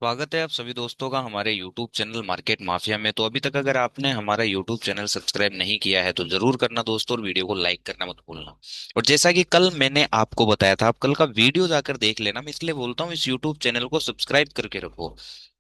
स्वागत है आप सभी दोस्तों का हमारे YouTube चैनल मार्केट माफिया में। तो अभी तक अगर आपने हमारा YouTube चैनल सब्सक्राइब नहीं किया है तो जरूर करना दोस्तों, और वीडियो को लाइक करना मत भूलना। और जैसा कि कल मैंने आपको बताया था, आप कल का वीडियो जाकर देख लेना। मैं इसलिए बोलता हूँ इस YouTube चैनल को सब्सक्राइब करके रखो।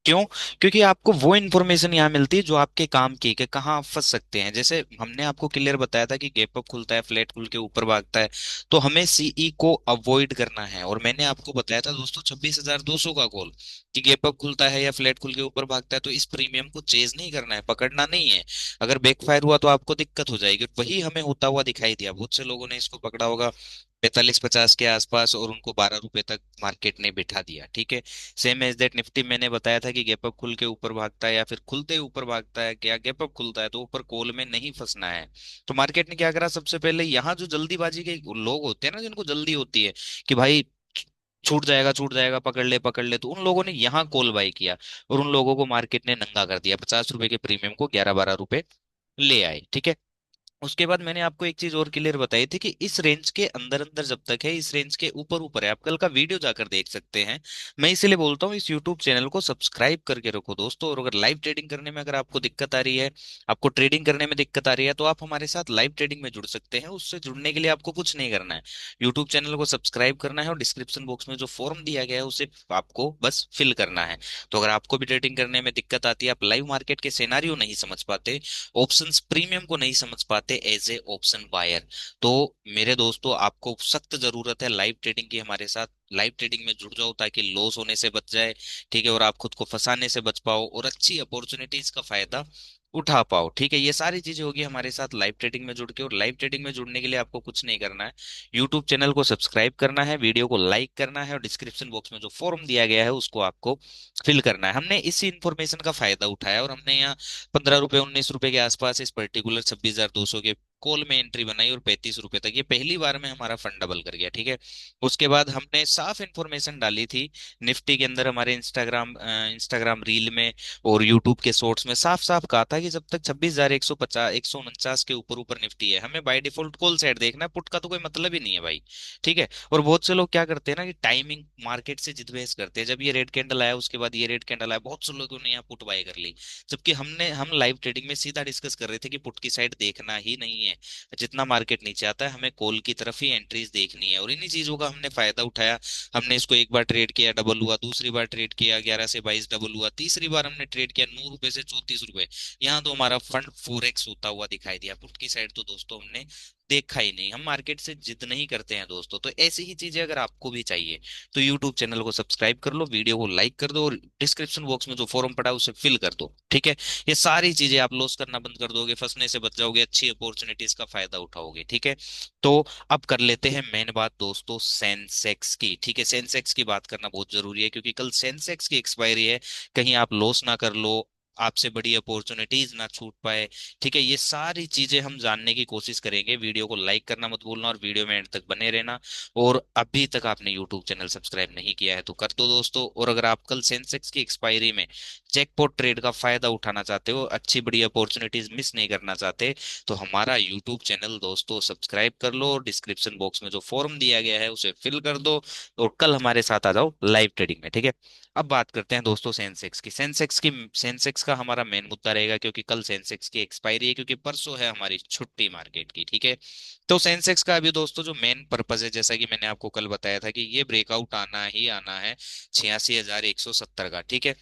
क्यों? क्योंकि आपको वो इन्फॉर्मेशन यहाँ मिलती है जो आपके काम की है कि कहाँ आप फंस सकते हैं। जैसे हमने आपको क्लियर बताया था कि गैप अप खुलता है, फ्लैट खुल के ऊपर भागता है, तो हमें सीई को अवॉइड करना है। और मैंने आपको बताया था दोस्तों 26,200 का कॉल, कि गैप अप खुलता है या फ्लैट खुल के ऊपर भागता है तो इस प्रीमियम को चेज नहीं करना है, पकड़ना नहीं है। अगर बैकफायर हुआ तो आपको दिक्कत हो जाएगी। और वही हमें होता हुआ दिखाई दिया। बहुत से लोगों ने इसको पकड़ा होगा 45-50 के आसपास, और उनको 12 रुपए तक मार्केट ने बिठा दिया। ठीक है। सेम एज दैट निफ्टी मैंने बताया था कि गैप अप खुल के ऊपर भागता है या फिर खुलते ही ऊपर भागता है, क्या गैप अप खुलता है तो ऊपर कॉल में नहीं फंसना है। तो मार्केट ने क्या करा, सबसे पहले यहाँ जो जल्दीबाजी के लोग होते हैं ना, जिनको जल्दी होती है कि भाई छूट जाएगा, पकड़ ले, तो उन लोगों ने यहाँ कॉल बाय किया। और उन लोगों को मार्केट ने नंगा कर दिया, 50 रुपए के प्रीमियम को 11-12 रुपए ले आए। ठीक है। उसके बाद मैंने आपको एक चीज और क्लियर बताई थी कि इस रेंज के अंदर अंदर जब तक है, इस रेंज के ऊपर ऊपर है, आप कल का वीडियो जाकर देख सकते हैं। मैं इसीलिए बोलता हूँ इस यूट्यूब चैनल को सब्सक्राइब करके रखो दोस्तों। और अगर लाइव ट्रेडिंग करने में अगर आपको दिक्कत आ रही है, आपको ट्रेडिंग करने में दिक्कत आ रही है, तो आप हमारे साथ लाइव ट्रेडिंग में जुड़ सकते हैं। उससे जुड़ने के लिए आपको कुछ नहीं करना है, यूट्यूब चैनल को सब्सक्राइब करना है और डिस्क्रिप्शन बॉक्स में जो फॉर्म दिया गया है उसे आपको बस फिल करना है। तो अगर आपको भी ट्रेडिंग करने में दिक्कत आती है, आप लाइव मार्केट के सिनेरियो नहीं समझ पाते, ऑप्शंस प्रीमियम को नहीं समझ पाते एज ए ऑप्शन बायर, तो मेरे दोस्तों आपको सख्त जरूरत है लाइव ट्रेडिंग की। हमारे साथ लाइव ट्रेडिंग में जुड़ जाओ ताकि लॉस होने से बच जाए। ठीक है। और आप खुद को फंसाने से बच पाओ और अच्छी अपॉर्चुनिटीज का फायदा उठा पाओ। ठीक है। ये सारी चीजें होगी हमारे साथ लाइव ट्रेडिंग में जुड़ के। और लाइव ट्रेडिंग में जुड़ने के लिए आपको कुछ नहीं करना है, यूट्यूब चैनल को सब्सक्राइब करना है, वीडियो को लाइक करना है, और डिस्क्रिप्शन बॉक्स में जो फॉर्म दिया गया है उसको आपको फिल करना है। हमने इसी इन्फॉर्मेशन का फायदा उठाया और हमने यहाँ 15 रुपए 19 रुपए के आसपास इस पर्टिकुलर 26,200 के कॉल में एंट्री बनाई, और 35 रुपए तक ये पहली बार में हमारा फंड डबल कर गया। ठीक है। उसके बाद हमने साफ इन्फॉर्मेशन डाली थी निफ्टी के अंदर, हमारे इंस्टाग्राम रील में और यूट्यूब के शॉर्ट्स में साफ साफ कहा था कि जब तक 26,150 149 के ऊपर ऊपर निफ्टी है, हमें बाय डिफॉल्ट कॉल साइड देखना है, पुट का तो कोई मतलब ही नहीं है भाई। ठीक है। और बहुत से लोग क्या करते हैं ना कि टाइमिंग मार्केट से जिद बहस करते हैं, जब ये रेड कैंडल आया उसके बाद ये रेड कैंडल आया, बहुत से लोगों ने यहाँ पुट बाय कर ली। जबकि हम लाइव ट्रेडिंग में सीधा डिस्कस कर रहे थे कि पुट की साइड देखना ही नहीं है, जितना मार्केट नीचे आता है हमें कॉल की तरफ ही एंट्रीज देखनी है। और इन्हीं चीजों का हमने फायदा उठाया। हमने इसको एक बार ट्रेड किया, डबल हुआ, दूसरी बार ट्रेड किया 11 से 22 डबल हुआ, तीसरी बार हमने ट्रेड किया 9 रुपए से 34 रुपए, यहाँ तो हमारा फंड 4x होता हुआ दिखाई दिया। पुट की साइड तो दोस्तों हमने देखा ही नहीं। हम मार्केट से जिद नहीं करते हैं दोस्तों। तो ऐसी ही चीजें अगर आपको भी चाहिए तो यूट्यूब चैनल को सब्सक्राइब कर लो, वीडियो को लाइक कर दो, और डिस्क्रिप्शन बॉक्स में जो फॉर्म पड़ा है उसे फिल कर दो। ठीक है। ये सारी चीजें आप लॉस करना बंद कर दोगे, फंसने से बच जाओगे, अच्छी अपॉर्चुनिटीज का फायदा उठाओगे। ठीक है। तो अब कर लेते हैं मेन बात दोस्तों, सेंसेक्स की। ठीक है। सेंसेक्स की बात करना बहुत जरूरी है क्योंकि कल सेंसेक्स की एक्सपायरी है, कहीं आप लॉस ना कर लो, आपसे बड़ी अपॉर्चुनिटीज ना छूट पाए। ठीक है। ये सारी चीजें हम जानने की कोशिश करेंगे। वीडियो को लाइक करना मत भूलना और वीडियो में एंड तक बने रहना। और अभी तक आपने यूट्यूब चैनल सब्सक्राइब नहीं किया है तो कर दो दोस्तों। और अगर आप कल सेंसेक्स की एक्सपायरी में जैकपॉट ट्रेड का फायदा उठाना चाहते हो, अच्छी बड़ी अपॉर्चुनिटीज मिस नहीं करना चाहते, तो हमारा यूट्यूब चैनल दोस्तों सब्सक्राइब कर लो, और डिस्क्रिप्शन बॉक्स में जो फॉर्म दिया गया है उसे फिल कर दो, और कल हमारे साथ आ जाओ लाइव ट्रेडिंग में। ठीक है। अब बात करते हैं दोस्तों सेंसेक्स का हमारा मेन मुद्दा रहेगा, क्योंकि कल सेंसेक्स की एक्सपायरी है, क्योंकि परसों है हमारी छुट्टी मार्केट की। ठीक है। तो सेंसेक्स का अभी दोस्तों जो मेन पर्पज है, जैसा कि मैंने आपको कल बताया था कि ये ब्रेकआउट आना ही आना है 86,170 का। ठीक है।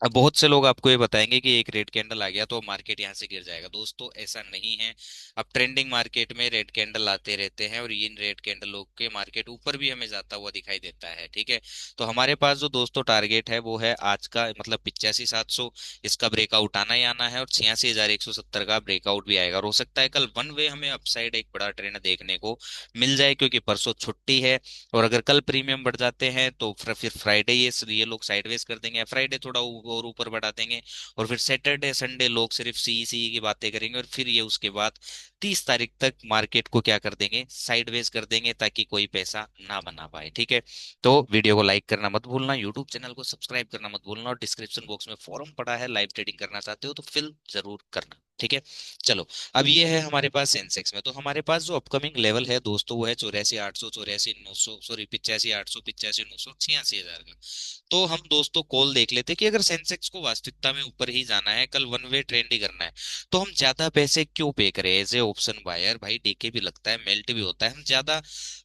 अब बहुत से लोग आपको ये बताएंगे कि एक रेड कैंडल आ गया तो मार्केट यहाँ से गिर जाएगा। दोस्तों ऐसा नहीं है। अब ट्रेंडिंग मार्केट में रेड कैंडल आते रहते हैं, और इन रेड कैंडलों के मार्केट ऊपर भी हमें जाता हुआ दिखाई देता है। ठीक है। तो हमारे पास जो दोस्तों टारगेट है वो है आज का, मतलब 85,700, इसका ब्रेकआउट आना ही आना है, और 86,170 का ब्रेकआउट भी आएगा। और हो सकता है कल वन वे हमें अपसाइड एक बड़ा ट्रेंड देखने को मिल जाए, क्योंकि परसों छुट्टी है। और अगर कल प्रीमियम बढ़ जाते हैं तो फिर फ्राइडे ये लोग साइडवेज कर देंगे, फ्राइडे थोड़ा और ऊपर बढ़ा देंगे, और फिर सैटरडे संडे लोग सिर्फ सी की बातें करेंगे, और फिर ये उसके बाद 30 तारीख तक मार्केट को क्या कर देंगे, साइडवेज कर देंगे, ताकि कोई पैसा ना बना पाए। ठीक है। तो वीडियो को लाइक करना मत भूलना, यूट्यूब चैनल को सब्सक्राइब करना मत भूलना, और डिस्क्रिप्शन बॉक्स में फॉर्म पड़ा है, लाइव ट्रेडिंग करना चाहते हो तो फिल जरूर करना। ठीक है। चलो, अब ये है हमारे पास सेंसेक्स में। तो हमारे पास जो अपकमिंग लेवल है दोस्तों वो है 84,800, 84,900, सॉरी 85,800, 85,900, 86,000 का। तो हम दोस्तों कॉल देख लेते कि अगर सेंसेक्स को वास्तविकता में ऊपर ही जाना है, कल वन वे ट्रेंड ही करना है, तो हम ज्यादा पैसे क्यों पे करें एज ए ऑप्शन बायर? भाई डीके भी लगता है, मेल्ट भी होता है, हम ज्यादा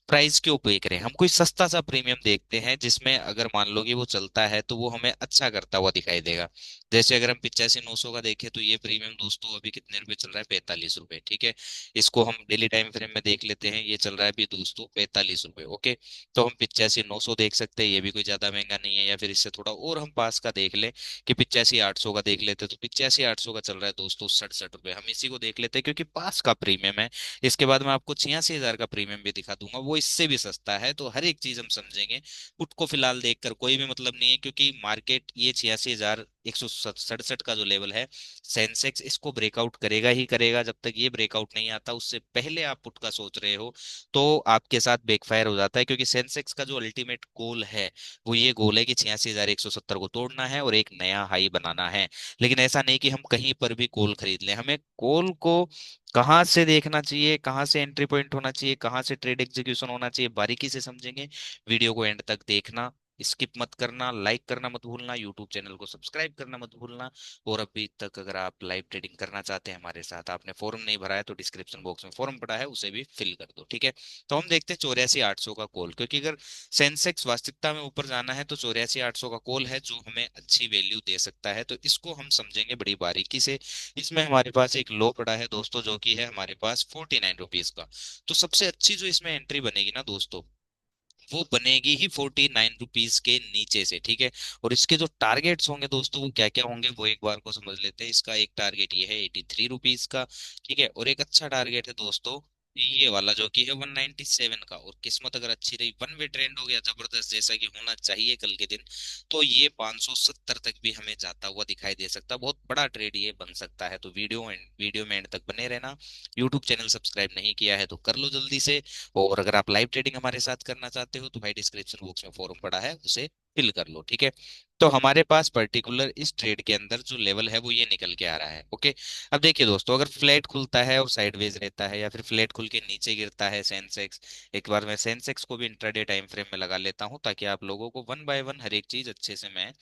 प्राइस क्यों पे करें? हम कोई सस्ता सा प्रीमियम देखते हैं जिसमें अगर मान लो कि वो चलता है तो वो हमें अच्छा करता हुआ दिखाई देगा। जैसे अगर हम 85,900 का देखें तो ये प्रीमियम दोस्तों अभी कितने रुपए चल रहा है? 45 रुपए। ठीक है। इसको हम डेली टाइम फ्रेम में देख लेते हैं, ये चल रहा है अभी दोस्तों 45 रुपए। ओके। तो हम 85,900 देख सकते हैं, ये भी कोई ज्यादा महंगा नहीं है। या फिर इससे थोड़ा और हम पास का देख ले कि 85,800 का देख लेते हैं, तो 85,800 का चल रहा है दोस्तों 67 रुपए। हम इसी को देख लेते हैं क्योंकि पास का प्रीमियम है। इसके बाद मैं आपको 86,000 का प्रीमियम भी दिखा दूंगा, वो इससे भी सस्ता है। तो हर एक चीज हम समझेंगे। पुट को फिलहाल देखकर कोई भी मतलब नहीं है, क्योंकि मार्केट ये 86,167 का जो लेवल है सेंसेक्स, इसको ब्रेकआउट करेगा ही करेगा। जब तक ये ब्रेकआउट नहीं आता उससे पहले आप पुट का सोच रहे हो तो आपके साथ बैकफायर हो जाता है, क्योंकि सेंसेक्स का जो अल्टीमेट गोल है वो ये गोल है कि 86,170 को तोड़ना है और एक नया हाई बनाना है। लेकिन ऐसा नहीं कि हम कहीं पर भी कॉल खरीद लें। हमें कॉल को कहाँ से देखना चाहिए, कहाँ से एंट्री पॉइंट होना चाहिए, कहाँ से ट्रेड एग्जीक्यूशन होना चाहिए, बारीकी से समझेंगे। वीडियो को एंड तक देखना, स्किप मत करना, लाइक करना मत भूलना, यूट्यूब चैनल को सब्सक्राइब करना मत भूलना। और अभी तक अगर आप लाइव ट्रेडिंग करना चाहते हैं हमारे साथ, आपने फॉर्म नहीं भरा है तो डिस्क्रिप्शन बॉक्स में फॉर्म पड़ा है, उसे भी फिल कर दो। ठीक है। तो हम देखते हैं 84,800 का कॉल, क्योंकि अगर सेंसेक्स वास्तविकता में ऊपर जाना है तो 84,800 का कॉल है जो हमें अच्छी वैल्यू दे सकता है। तो इसको हम समझेंगे बड़ी बारीकी से। इसमें हमारे पास एक लो पड़ा है दोस्तों जो कि है हमारे पास 49 रुपीज का। तो सबसे अच्छी जो इसमें एंट्री बनेगी ना दोस्तों, वो बनेगी ही 49 रुपीज के नीचे से। ठीक है। और इसके जो टारगेट्स होंगे दोस्तों वो क्या क्या होंगे वो एक बार को समझ लेते हैं। इसका एक टारगेट ये है 83 रुपीज का। ठीक है। और एक अच्छा टारगेट है दोस्तों ये वाला जो कि है 197 का। और किस्मत अगर अच्छी रही, वन वे ट्रेंड हो गया जबरदस्त जैसा कि होना चाहिए कल के दिन, तो ये 570 तक भी हमें जाता हुआ दिखाई दे सकता है। बहुत बड़ा ट्रेड ये बन सकता है। तो वीडियो में एंड तक बने रहना। यूट्यूब चैनल सब्सक्राइब नहीं किया है तो कर लो जल्दी से। और अगर आप लाइव ट्रेडिंग हमारे साथ करना चाहते हो तो भाई डिस्क्रिप्शन बॉक्स में फॉर्म पड़ा है, उसे फिल कर लो। ठीक है। तो हमारे पास पर्टिकुलर इस ट्रेड के अंदर जो लेवल है वो ये निकल के आ रहा है। ओके। अब देखिए दोस्तों, अगर फ्लैट खुलता है और साइडवेज रहता है या फिर फ्लैट खुल के नीचे गिरता है सेंसेक्स, एक बार मैं सेंसेक्स को भी इंट्राडे टाइम फ्रेम में लगा लेता हूं ताकि आप लोगों को वन बाय वन हर एक चीज अच्छे से मैं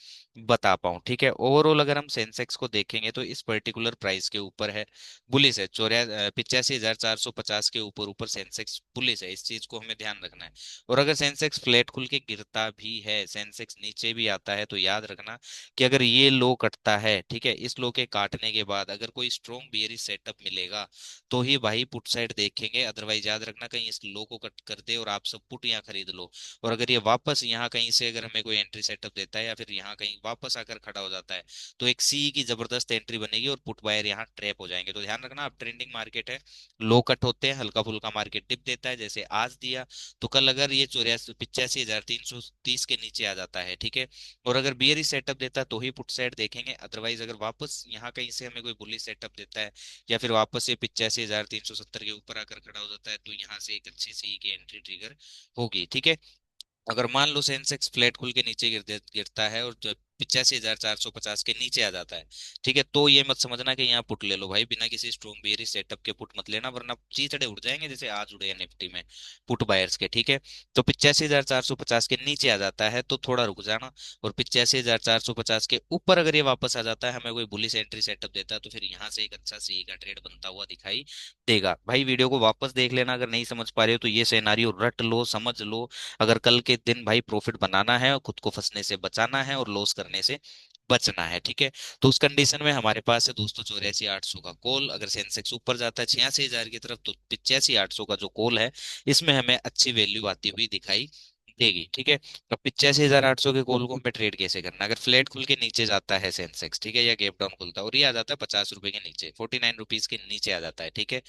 बता पाऊं। ठीक है। ओवरऑल अगर हम सेंसेक्स को देखेंगे तो इस पर्टिकुलर प्राइस के ऊपर है, बुलिस है। 85,450 के ऊपर ऊपर सेंसेक्स बुलिस है, इस चीज को हमें ध्यान रखना है। और अगर सेंसेक्स फ्लैट खुल के गिरता भी है, सेंसेक्स नीचे भी आता है, तो याद रखना कि अगर ये लो कटता है, ठीक है, इस लो के काटने के बाद अगर कोई स्ट्रॉन्ग बियरिश सेटअप मिलेगा तो ही भाई पुट साइड देखेंगे। अदरवाइज याद रखना कहीं इस लो को कट कर दे और आप सब पुट यहाँ खरीद लो। और अगर ये वापस यहाँ कहीं से अगर हमें कोई एंट्री सेटअप देता है या फिर यहाँ कहीं वापस आकर खड़ा हो जाता है, तो एक सी की जबरदस्त एंट्री बनेगी और पुट बायर यहाँ ट्रैप हो जाएंगे। तो ध्यान रखना, अब ट्रेंडिंग मार्केट है, लो कट होते हैं, हल्का फुल्का मार्केट डिप देता है जैसे आज दिया। तो कल अगर ये 85,330 के नीचे आ जाता है, ठीक है, और अगर बियरी सेटअप देता है तो ही पुट साइड देखेंगे। अदरवाइज अगर वापस यहाँ कहीं से हमें कोई बुलिश सेटअप देता है या फिर वापस ये 85,370 के ऊपर आकर खड़ा हो जाता है, तो यहाँ से एक अच्छी सी की एंट्री ट्रिगर होगी। ठीक है। अगर मान लो सेंसेक्स फ्लैट खुल के नीचे गिरता है और जो 85,450 के नीचे आ जाता है, ठीक है, तो ये मत समझना कि यहाँ पुट ले लो भाई, बिना किसी स्ट्रॉन्ग बेयरिश सेटअप के पुट मत लेना, वरना चीथड़े उड़ जाएंगे जैसे आज उड़े हैं निफ्टी में पुट बायर्स के। ठीक है। तो 85,450 के नीचे आ जाता है तो थोड़ा रुक जाना। और 85,450 के ऊपर अगर ये वापस आ जाता है, हमें कोई बुलिश एंट्री सेटअप देता है, तो फिर यहाँ से एक अच्छा सी का ट्रेड बनता हुआ दिखाई देगा। भाई वीडियो को वापस देख लेना, अगर नहीं समझ पा रहे हो तो ये सिनेरियो रट लो, समझ लो। अगर कल के दिन भाई प्रॉफिट बनाना है और खुद को फंसने से बचाना है और लॉस करने से बचना है, ठीक है, तो उस कंडीशन में हमारे पास है दोस्तों 84,800 का कॉल। अगर सेंसेक्स ऊपर जाता है 86,000 की तरफ तो 85,800 का जो कॉल है इसमें हमें अच्छी वैल्यू आती हुई दिखाई देगी। ठीक है। अब 85,800 के कॉल को हमें ट्रेड कैसे करना? अगर फ्लैट खुल के नीचे जाता है सेंसेक्स, ठीक है, या गैप डाउन खुलता है और ये आ जाता है 50 रुपए के नीचे, 49 रुपीज के नीचे आ जाता है, ठीक है,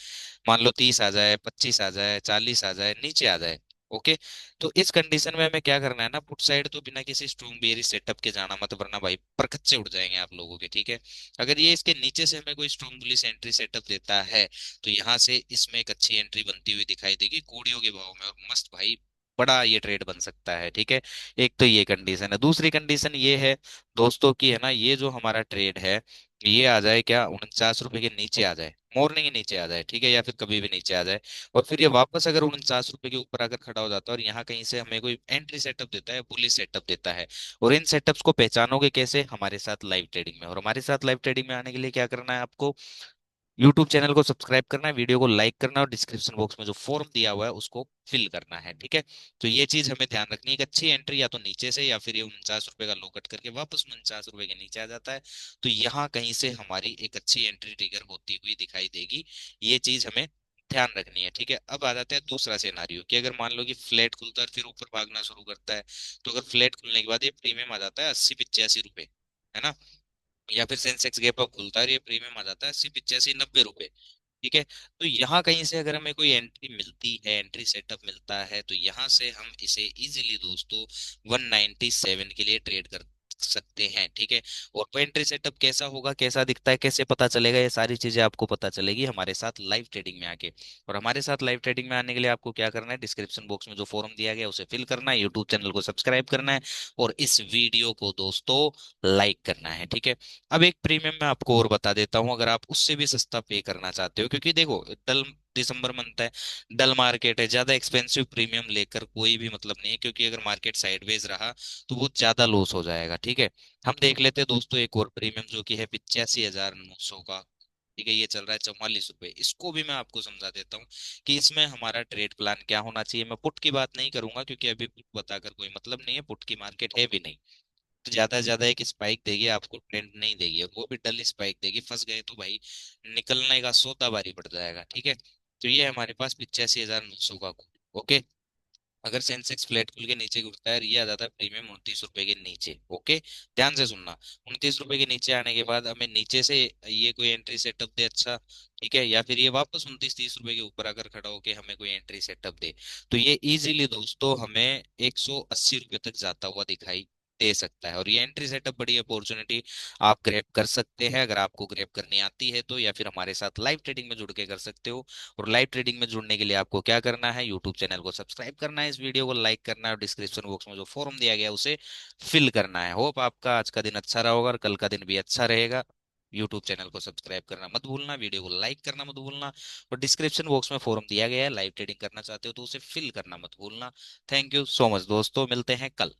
मान लो 30 आ जाए, 25 आ जाए, 40 आ जाए, नीचे आ जाए, ओके, तो इस कंडीशन में हमें क्या करना है ना, पुट साइड तो बिना किसी स्ट्रॉन्ग बेयरिश सेटअप के जाना मत, वरना भाई परखच्चे उड़ जाएंगे आप लोगों के। ठीक है। अगर ये इसके नीचे से हमें कोई स्ट्रॉन्ग बुलिश एंट्री सेटअप देता है तो यहाँ से इसमें एक अच्छी एंट्री बनती हुई दिखाई देगी कोड़ियों के भाव में, और मस्त भाई बड़ा ये ट्रेड बन सकता है, ठीक है। एक तो ये कंडीशन है। दूसरी कंडीशन ये है दोस्तों की, है ना, ये जो हमारा ट्रेड है, ये आ जाए क्या, 49 रुपए के नीचे आ जाए, मॉर्निंग ही नीचे आ जाए, ठीक है, या फिर कभी भी नीचे आ जाए, और फिर ये वापस अगर 49 रुपए के ऊपर आकर खड़ा हो जाता है और यहाँ कहीं से हमें कोई एंट्री सेटअप देता है, बुलिश सेटअप देता है। और इन सेटअप्स को पहचानोगे कैसे, हमारे साथ लाइव ट्रेडिंग में। और हमारे साथ लाइव ट्रेडिंग में आने के लिए क्या करना है आपको, यूट्यूब चैनल को सब्सक्राइब करना है, वीडियो को लाइक करना है, और डिस्क्रिप्शन बॉक्स में जो फॉर्म दिया हुआ है उसको फिल करना है, ठीक है। तो ये चीज हमें ध्यान रखनी है कि अच्छी एंट्री या तो नीचे से, या फिर ये 49 रुपए का लो कट करके वापस 49 रुपए के नीचे आ जाता है, तो यहाँ कहीं से हमारी एक अच्छी एंट्री ट्रिगर होती हुई दिखाई देगी। ये चीज हमें ध्यान रखनी है, ठीक है। अब आ जाता है दूसरा सिनारियो कि अगर मान लो कि फ्लैट खुलता है फिर ऊपर भागना शुरू करता है, तो अगर फ्लैट खुलने के बाद ये प्रीमियम आ जाता है 80-85 रुपए, है ना, या फिर सेंसेक्स गैप अप खुलता है और ये प्रीमियम आ जाता है 80-85-90 रुपए, ठीक है। तो यहाँ कहीं से अगर हमें कोई एंट्री मिलती है, एंट्री सेटअप मिलता है, तो यहाँ से हम इसे इजीली दोस्तों 197 के लिए ट्रेड कर सकते हैं, ठीक है। और वो एंट्री सेटअप कैसा होगा, कैसा दिखता है, कैसे पता चलेगा, ये सारी चीजें आपको पता चलेगी हमारे साथ लाइव ट्रेडिंग में आके। और हमारे साथ लाइव ट्रेडिंग में आने के लिए आपको क्या करना है, डिस्क्रिप्शन बॉक्स में जो फॉर्म दिया गया है उसे फिल करना है, यूट्यूब चैनल को सब्सक्राइब करना है, और इस वीडियो को दोस्तों लाइक करना है, ठीक है। अब एक प्रीमियम मैं आपको और बता देता हूं, अगर आप उससे भी सस्ता पे करना चाहते हो, क्योंकि देखो डल दिसंबर मंथ है, डल मार्केट है, ज्यादा एक्सपेंसिव प्रीमियम लेकर कोई भी मतलब नहीं है, क्योंकि अगर मार्केट साइडवेज रहा तो वो ज्यादा लॉस हो जाएगा, ठीक है। हम देख लेते हैं दोस्तों एक और प्रीमियम जो कि है 85,900 का, ठीक है, ये चल रहा है 44 रुपए। इसको भी मैं आपको समझा देता हूँ कि इसमें हमारा ट्रेड प्लान क्या होना चाहिए। मैं पुट की बात नहीं करूंगा, क्योंकि अभी पुट बताकर कोई मतलब नहीं है, पुट की मार्केट है भी नहीं। तो ज्यादा से ज्यादा एक स्पाइक देगी आपको, ट्रेंड नहीं देगी, और वो भी डल स्पाइक देगी, फंस गए तो भाई निकलने का सौदा बारी पड़ जाएगा, ठीक है। तो ये है हमारे पास 85,900 का कोड, ओके। अगर सेंसेक्स फ्लैट खुल के नीचे गिरता है, ये आ जाता है प्रीमियम 29 रुपए के नीचे, ओके। ध्यान से सुनना, 29 रुपए के नीचे आने के बाद हमें नीचे से ये कोई एंट्री सेटअप दे, अच्छा, ठीक है, या फिर ये वापस 29-30 रुपए के ऊपर अगर खड़ा होके हमें कोई एंट्री सेटअप दे, तो ये इजीली दोस्तों हमें 180 रुपए तक जाता हुआ दिखाई दे सकता है। और ये एंट्री सेटअप बड़ी अपॉर्चुनिटी आप ग्रैब कर सकते हैं, अगर आपको ग्रैब करनी आती है तो, या फिर हमारे साथ लाइव ट्रेडिंग में जुड़ के कर सकते हो। और लाइव ट्रेडिंग में जुड़ने के लिए आपको क्या करना है, यूट्यूब चैनल को सब्सक्राइब करना है, इस वीडियो को लाइक करना है, और डिस्क्रिप्शन बॉक्स में जो फॉर्म दिया गया है उसे फिल करना है। होप आपका आज का दिन अच्छा रहा होगा और कल का दिन भी अच्छा रहेगा। यूट्यूब चैनल को सब्सक्राइब करना मत भूलना, वीडियो को लाइक करना मत भूलना, और डिस्क्रिप्शन बॉक्स में फॉर्म दिया गया है, लाइव ट्रेडिंग करना चाहते हो तो उसे फिल करना मत भूलना। थैंक यू सो मच दोस्तों, मिलते हैं कल।